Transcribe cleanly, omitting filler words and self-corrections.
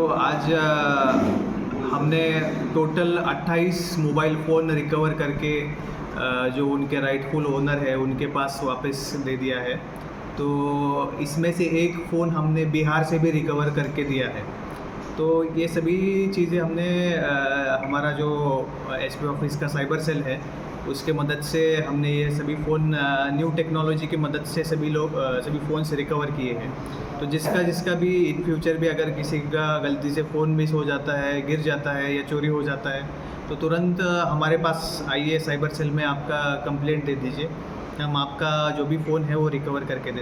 आज हमने total 28 mobile phone recover करके जो उनके राइटफुल ओनर है उनके पास वापस दे दिया है। तो इसमें से एक फ़ोन हमने बिहार से भी रिकवर करके दिया है। तो ये सभी चीज़ें हमने हमारा जो एसपी ऑफिस का साइबर सेल है उसके मदद से हमने ये सभी फ़ोन न्यू टेक्नोलॉजी की मदद से सभी फ़ोन्स रिकवर किए हैं। तो जिसका भी इन फ्यूचर भी अगर किसी का गलती से फ़ोन मिस हो जाता है, गिर जाता है या चोरी हो जाता है तो तुरंत हमारे पास आइए साइबर सेल में आपका कंप्लेंट दे दीजिए। हम आपका जो भी फ़ोन है वो रिकवर करके दे